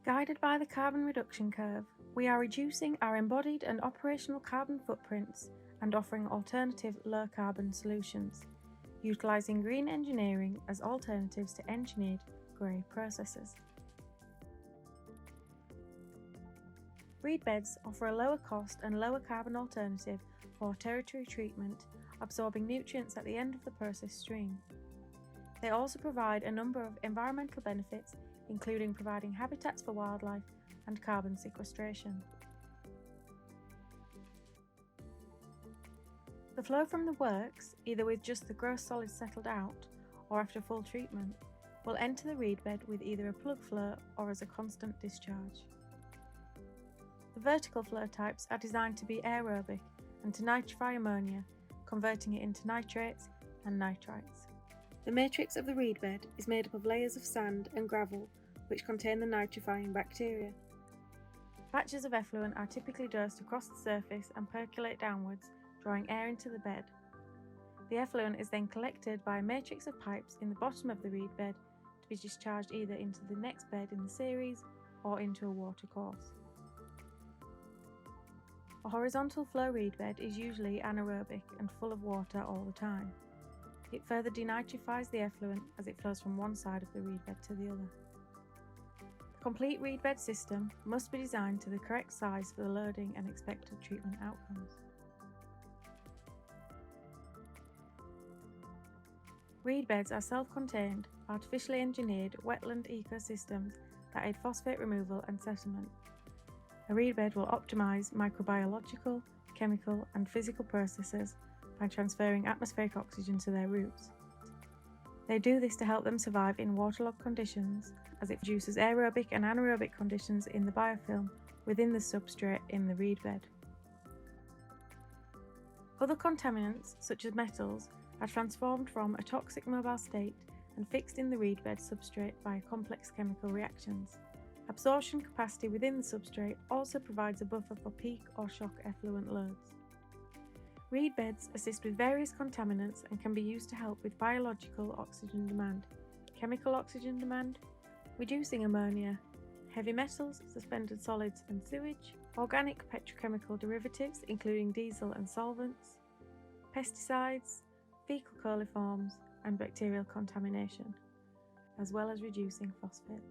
Guided by the carbon reduction curve, we are reducing our embodied and operational carbon footprints and offering alternative low-carbon solutions, utilising green engineering as alternatives to engineered grey processes. Reed beds offer a lower cost and lower carbon alternative for tertiary treatment, absorbing nutrients at the end of the process stream. They also provide a number of environmental benefits, including providing habitats for wildlife and carbon sequestration. The flow from the works, either with just the gross solids settled out or after full treatment, will enter the reed bed with either a plug flow or as a constant discharge. The vertical flow types are designed to be aerobic and to nitrify ammonia, converting it into nitrates and nitrites. The matrix of the reed bed is made up of layers of sand and gravel which contain the nitrifying bacteria. Batches of effluent are typically dosed across the surface and percolate downwards, drawing air into the bed. The effluent is then collected by a matrix of pipes in the bottom of the reed bed to be discharged either into the next bed in the series or into a watercourse. A horizontal flow reed bed is usually anaerobic and full of water all the time. It further denitrifies the effluent as it flows from one side of the reed bed to the other. The complete reed bed system must be designed to the correct size for the loading and expected treatment outcomes. Reed beds are self-contained, artificially engineered wetland ecosystems that aid phosphate removal and settlement. A reed bed will optimise microbiological, chemical and physical processes by transferring atmospheric oxygen to their roots. They do this to help them survive in waterlogged conditions, as it produces aerobic and anaerobic conditions in the biofilm within the substrate in the reed bed. Other contaminants, such as metals, are transformed from a toxic mobile state and fixed in the reed bed substrate by complex chemical reactions. Absorption capacity within the substrate also provides a buffer for peak or shock effluent loads. Reed beds assist with various contaminants and can be used to help with biological oxygen demand, chemical oxygen demand, reducing ammonia, heavy metals, suspended solids and sewage, organic petrochemical derivatives including diesel and solvents, pesticides, fecal coliforms and bacterial contamination, as well as reducing phosphate.